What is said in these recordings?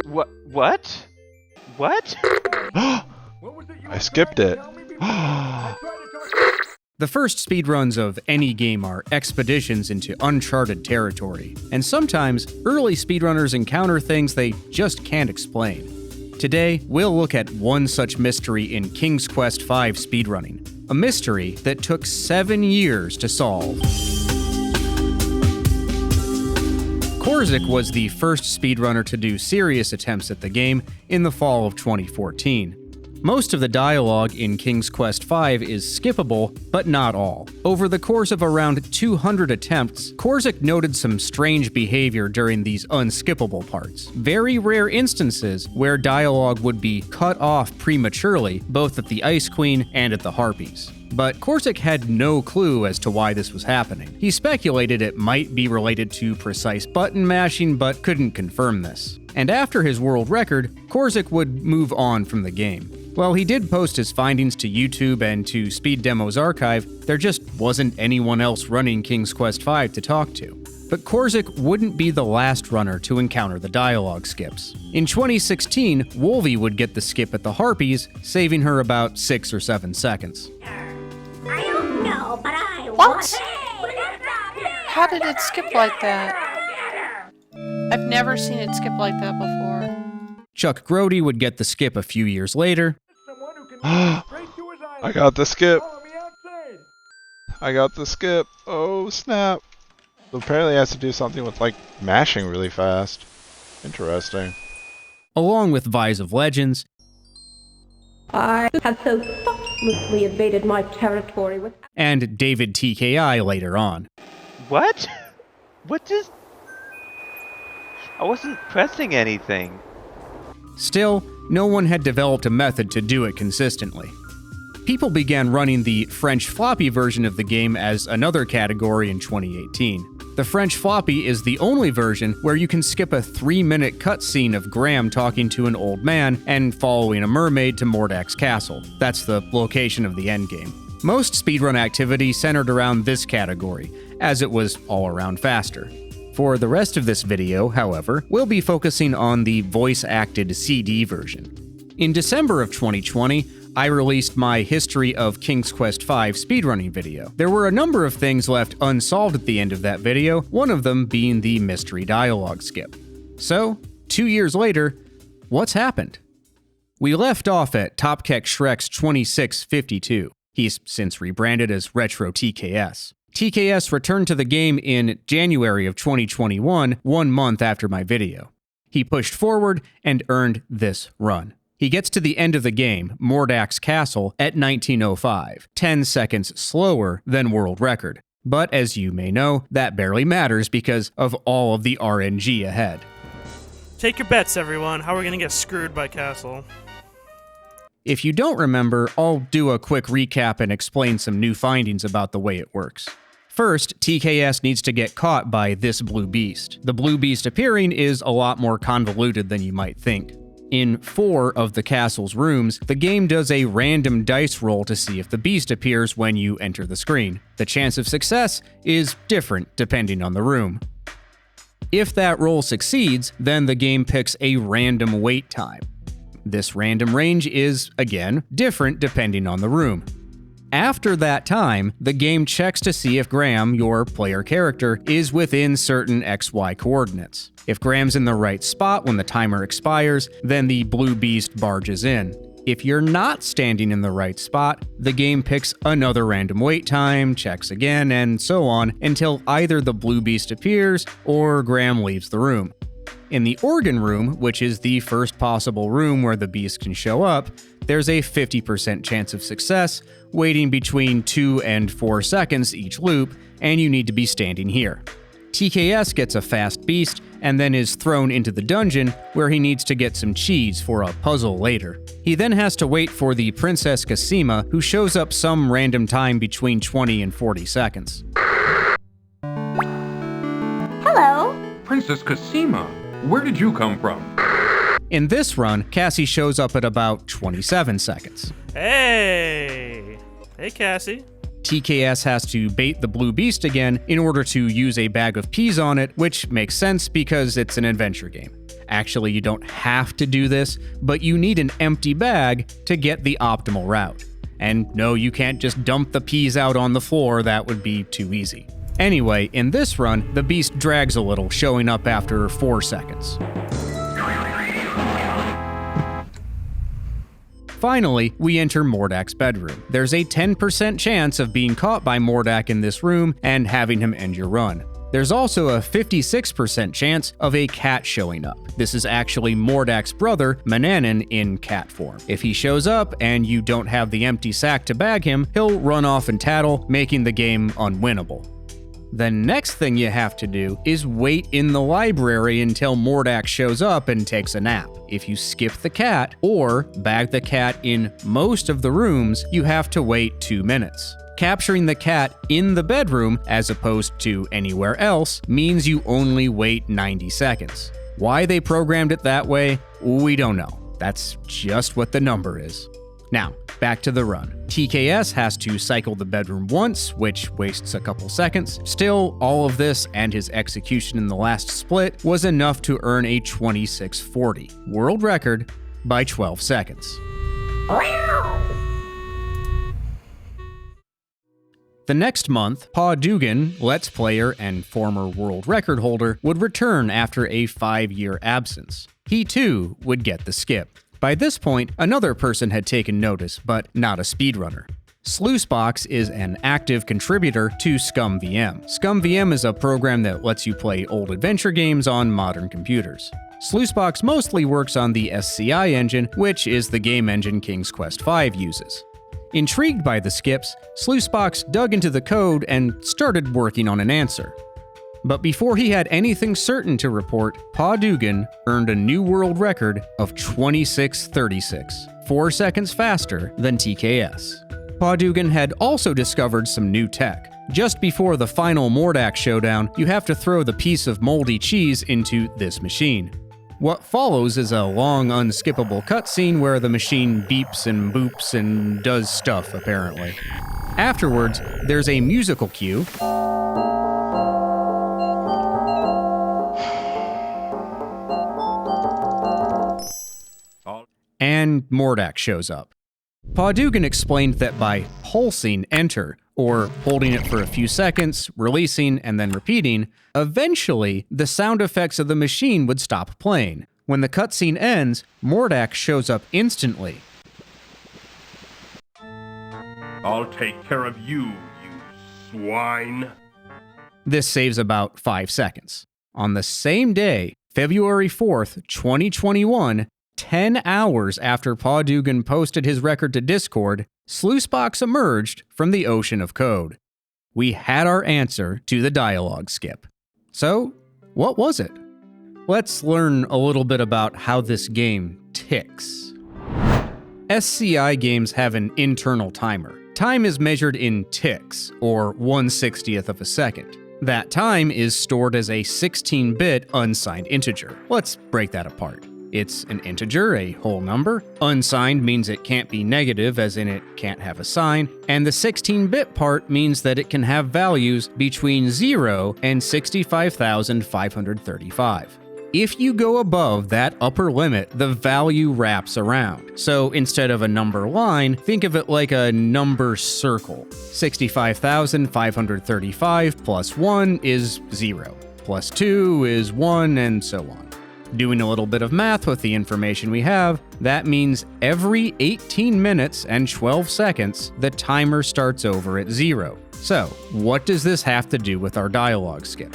What? What? What? I skipped it. The first speedruns of any game are expeditions into uncharted territory, and sometimes early speedrunners encounter things they just can't explain. Today, we'll look at one such mystery in King's Quest V speedrunning, a mystery that took 7 years to solve. Korzic was the first speedrunner to do serious attempts at the game in the fall of 2014. Most of the dialogue in King's Quest V is skippable, but not all. Over the course of around 200 attempts, Korzic noted some strange behavior during these unskippable parts. Very rare instances where dialogue would be cut off prematurely, both at the Ice Queen and at the Harpies. But Korzic had no clue as to why this was happening. He speculated it might be related to precise button mashing, but couldn't confirm this. And after his world record, Korzic would move on from the game. While he did post his findings to YouTube and to Speed Demos Archive, there just wasn't anyone else running King's Quest V to talk to. But Korzic wouldn't be the last runner to encounter the dialogue skips. In 2016, Wolvie would get the skip at the Harpies, saving her about 6 or 7 seconds. I don't know, but I What? How did it skip like that? I've never seen it skip like that before. Chuck Grody would get the skip a few years later. I got the skip. I got the skip. Oh, snap. So apparently it has to do something with, like, mashing really fast. Interesting. Along with Vies of Legends, I have so thoughtlessly invaded my territory with... and davidtki later on. What? What just... I wasn't pressing anything. Still, no one had developed a method to do it consistently. People began running the French floppy version of the game as another category in 2018. The French floppy is the only version where you can skip a 3-minute cutscene of Graham talking to an old man and following a mermaid to Mordak's castle. That's the location of the endgame. Most speedrun activity centered around this category, as it was all around faster. For the rest of this video, however, we'll be focusing on the voice-acted CD version. In December of 2020, I released my History of King's Quest V speedrunning video. There were a number of things left unsolved at the end of that video, one of them being the mystery dialogue skip. So, 2 years later, what's happened? We left off at Topkek Shrek's 2652. He's since rebranded as RetroTKS. TKS returned to the game in January of 2021, 1 month after my video. He pushed forward and earned this run. He gets to the end of the game, Mordak's castle, at 1905, 10 seconds slower than world record. But as you may know, that barely matters because of all of the RNG ahead. Take your bets, everyone. How are we going to get screwed by Castle? If you don't remember, I'll do a quick recap and explain some new findings about the way it works. First, TKS needs to get caught by this blue beast. The blue beast appearing is a lot more convoluted than you might think. In 4 of the castle's rooms, the game does a random dice roll to see if the beast appears when you enter the screen. The chance of success is different depending on the room. If that roll succeeds, then the game picks a random wait time. This random range is, again, different depending on the room. After that time, the game checks to see if Graham, your player character, is within certain XY coordinates. If Graham's in the right spot when the timer expires, then the blue beast barges in. If you're not standing in the right spot, the game picks another random wait time, checks again, and so on until either the blue beast appears or Graham leaves the room. In the organ room, which is the first possible room where the beast can show up, there's a 50% chance of success, waiting between 2 and 4 seconds each loop, and you need to be standing here. TKS gets a fast beast and then is thrown into the dungeon where he needs to get some cheese for a puzzle later. He then has to wait for the Princess Cosima, who shows up some random time between 20 and 40 seconds. Hello. Princess Cosima, where did you come from? In this run, Cassie shows up at about 27 seconds. Hey! Hey, Cassie. TKS has to bait the blue beast again in order to use a bag of peas on it, which makes sense because it's an adventure game. Actually, you don't have to do this, but you need an empty bag to get the optimal route. And no, you can't just dump the peas out on the floor, that would be too easy. Anyway, in this run, the beast drags a little, showing up after 4 seconds. Finally, we enter Mordak's bedroom. There's a 10% chance of being caught by Mordak in this room and having him end your run. There's also a 56% chance of a cat showing up. This is actually Mordak's brother, Mananan, in cat form. If he shows up and you don't have the empty sack to bag him, he'll run off and tattle, making the game unwinnable. The next thing you have to do is wait in the library until Mordak shows up and takes a nap. If you skip the cat, or bag the cat in most of the rooms, you have to wait 2 minutes. Capturing the cat in the bedroom, as opposed to anywhere else, means you only wait 90 seconds. Why they programmed it that way, we don't know. That's just what the number is. Now, back to the run. TKS has to cycle the bedroom once, which wastes a couple seconds. Still, all of this and his execution in the last split was enough to earn a 2640 world record by 12 seconds. The next month, Pawdugan, Let's Player and former world record holder, would return after a 5-year absence. He too would get the skip. By this point, another person had taken notice, but not a speedrunner. Sluicebox is an active contributor to ScumVM. ScumVM is a program that lets you play old adventure games on modern computers. Sluicebox mostly works on the SCI engine, which is the game engine King's Quest V uses. Intrigued by the skips, Sluicebox dug into the code and started working on an answer. But before he had anything certain to report, Pawdugan earned a new world record of 2636, 4 seconds faster than TKS. Pawdugan had also discovered some new tech. Just before the final Mordak showdown, you have to throw the piece of moldy cheese into this machine. What follows is a long, unskippable cutscene where the machine beeps and boops and does stuff, apparently. Afterwards, there's a musical cue, and Mordak shows up. Pawdugan explained that by pulsing enter, or holding it for a few seconds, releasing, and then repeating, eventually the sound effects of the machine would stop playing. When the cutscene ends, Mordak shows up instantly. I'll take care of you, you swine. This saves about 5 seconds. On the same day, February 4th, 2021, 10 hours after Pawdugan posted his record to Discord, Sluicebox emerged from the ocean of code. We had our answer to the dialogue skip. So, what was it? Let's learn a little bit about how this game ticks. SCI games have an internal timer. Time is measured in ticks, or 1/60th of a second. That time is stored as a 16-bit unsigned integer. Let's break that apart. It's an integer, a whole number. Unsigned means it can't be negative, as in it can't have a sign. And the 16-bit part means that it can have values between 0 and 65,535. If you go above that upper limit, the value wraps around. So instead of a number line, think of it like a number circle. 65,535 plus 1 is 0, plus 2 is 1, and so on. Doing a little bit of math with the information we have, that means every 18 minutes and 12 seconds, the timer starts over at 0. So, what does this have to do with our dialogue skip?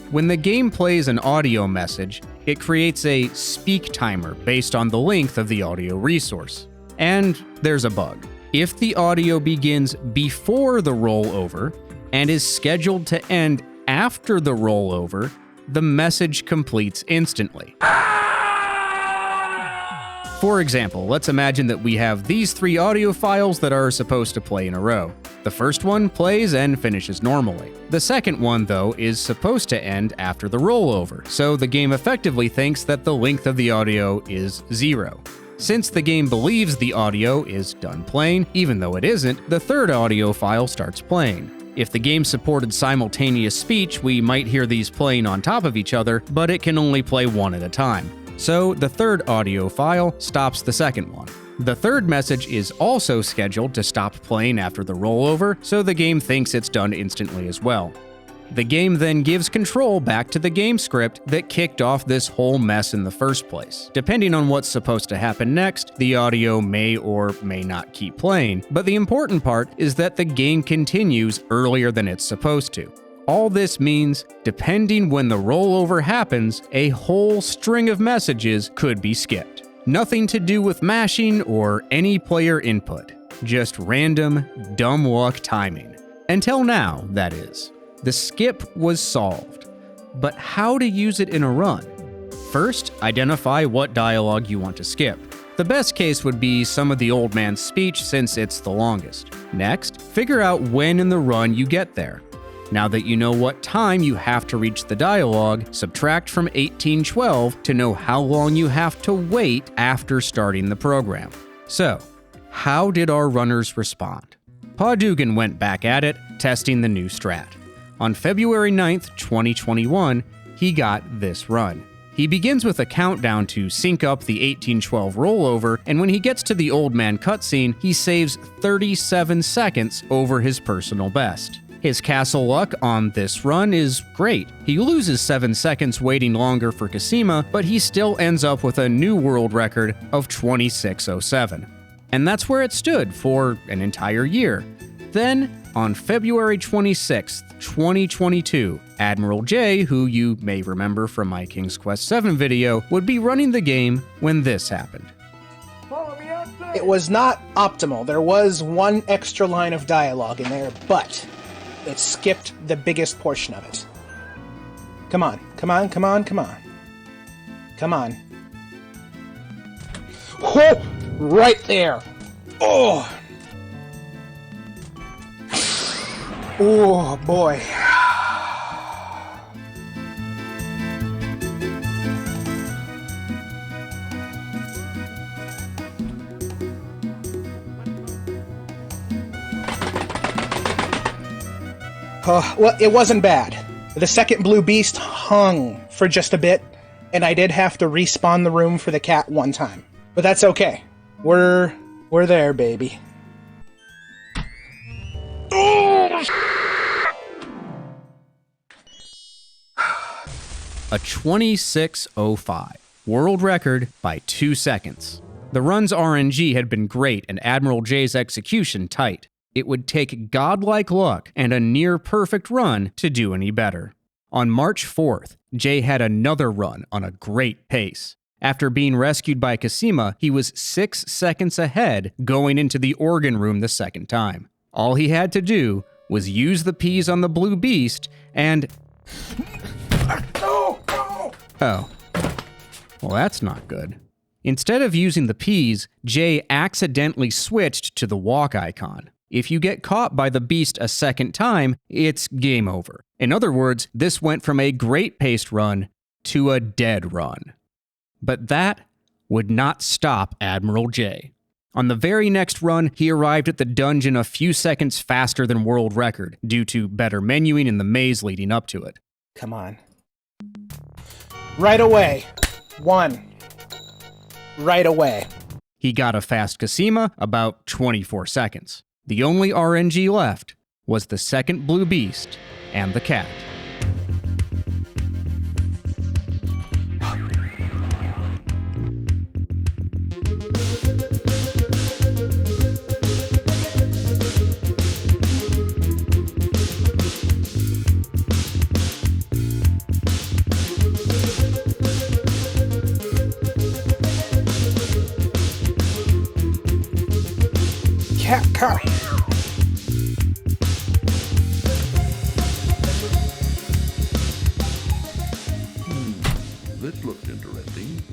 When the game plays an audio message, it creates a speak timer based on the length of the audio resource. And there's a bug. If the audio begins before the rollover and is scheduled to end after the rollover, the message completes instantly. For example, let's imagine that we have these 3 audio files that are supposed to play in a row. The first one plays and finishes normally. The second one, though, is supposed to end after the rollover, so the game effectively thinks that the length of the audio is 0. Since the game believes the audio is done playing, even though it isn't, the third audio file starts playing. If the game supported simultaneous speech, we might hear these playing on top of each other, but it can only play one at a time. So the third audio file stops the second one. The third message is also scheduled to stop playing after the rollover, so the game thinks it's done instantly as well. The game then gives control back to the game script that kicked off this whole mess in the first place. Depending on what's supposed to happen next, the audio may or may not keep playing, but the important part is that the game continues earlier than it's supposed to. All this means, depending when the rollover happens, a whole string of messages could be skipped. Nothing to do with mashing or any player input, just random, dumb luck timing. Until now, that is. The skip was solved, but how to use it in a run? First, identify what dialogue you want to skip. The best case would be some of the old man's speech since it's the longest. Next, figure out when in the run you get there. Now that you know what time you have to reach the dialogue, subtract from 1812 to know how long you have to wait after starting the program. So, how did our runners respond? Pawdugan went back at it, testing the new strat. On February 9th, 2021, he got this run. He begins with a countdown to sync up the 1812 rollover, and when he gets to the old man cutscene, he saves 37 seconds over his personal best. His castle luck on this run is great. He loses 7 seconds waiting longer for Cosima, but he still ends up with a new world record of 26:07. And that's where it stood for an entire year. Then, on February 26th, 2022, AdmiralJay, who you may remember from my King's Quest VII video, would be running the game when this happened. It was not optimal. There was one extra line of dialogue in there, but it skipped the biggest portion of it. Come on, come on, come on, come on. Come on. Oh, right there. Oh. Oh, boy. Well, it wasn't bad. The second blue beast hung for just a bit, and I did have to respawn the room for the cat one time. But that's okay. We're there, baby. A 26:05, world record by 2 seconds. The run's RNG had been great and AdmiralJay's execution tight. It would take godlike luck and a near-perfect run to do any better. On March 4th, Jay had another run on a great pace. After being rescued by Cosima, he was 6 seconds ahead going into the organ room the second time. All he had to do was use the peas on the blue beast and... Oh. Well, that's not good. Instead of using the peas, Jay accidentally switched to the walk icon. If you get caught by the beast a second time, it's game over. In other words, this went from a great paced run to a dead run. But that would not stop AdmiralJay. On the very next run, he arrived at the dungeon a few seconds faster than world record due to better menuing in the maze leading up to it. Come on. Right away. 1. Right away. He got a fast Cosima about 24 seconds. The only RNG left was the second blue beast and the cat. Car. This looks interesting.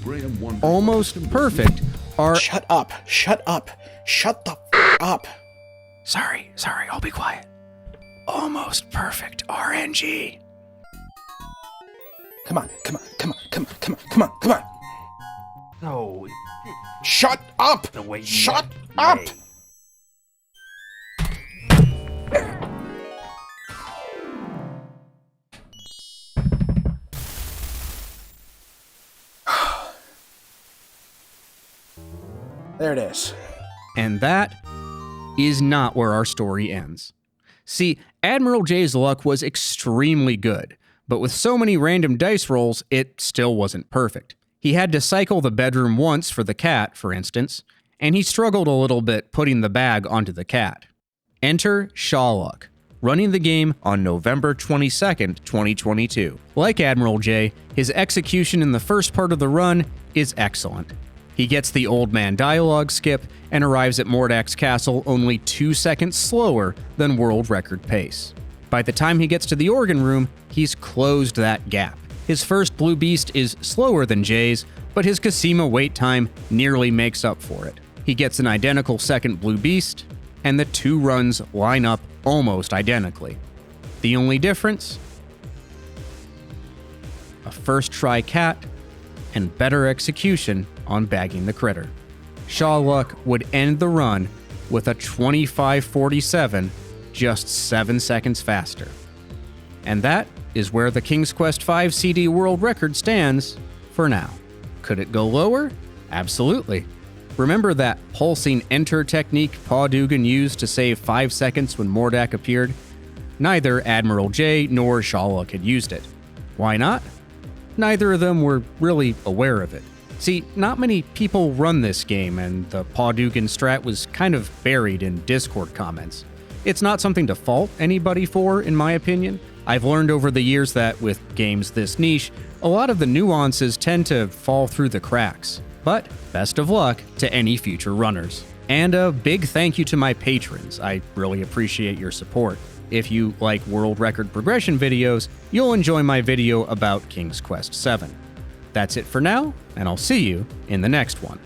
Graham wonders. Almost perfect are... Shut up. Shut up. Shut the f*** up. Sorry, I'll be quiet. Almost perfect RNG. Come on, come on, come on, come on, come on, come on, come on. No. Shut up! Shut up! There it is. And that is not where our story ends. See, AdmiralJay's luck was extremely good, but with so many random dice rolls, it still wasn't perfect. He had to cycle the bedroom once for the cat, for instance, and he struggled a little bit putting the bag onto the cat. Enter Shawluck, running the game on November 22nd, 2022. Like AdmiralJay, his execution in the first part of the run is excellent. He gets the old man dialogue skip and arrives at Mordak's castle only 2 seconds slower than world record pace. By the time he gets to the organ room, he's closed that gap. His first blue beast is slower than Jay's, but his Cosima wait time nearly makes up for it. He gets an identical second blue beast, and the 2 runs line up almost identically. The only difference? A first try cat and better execution on bagging the critter. Shawluck would end the run with a 25:47, just 7 seconds faster. And that is where the King's Quest V CD world record stands for now. Could it go lower? Absolutely. Remember that pulsing enter technique Pawdugan used to save 5 seconds when Mordak appeared? Neither AdmiralJay nor Shawluck had used it. Why not? Neither of them were really aware of it. See, not many people run this game, and the Pawdugan strat was kind of buried in Discord comments. It's not something to fault anybody for, in my opinion. I've learned over the years that with games this niche, a lot of the nuances tend to fall through the cracks. But best of luck to any future runners. And a big thank you to my patrons. I really appreciate your support. If you like world record progression videos, you'll enjoy my video about King's Quest VII. That's it for now, and I'll see you in the next one.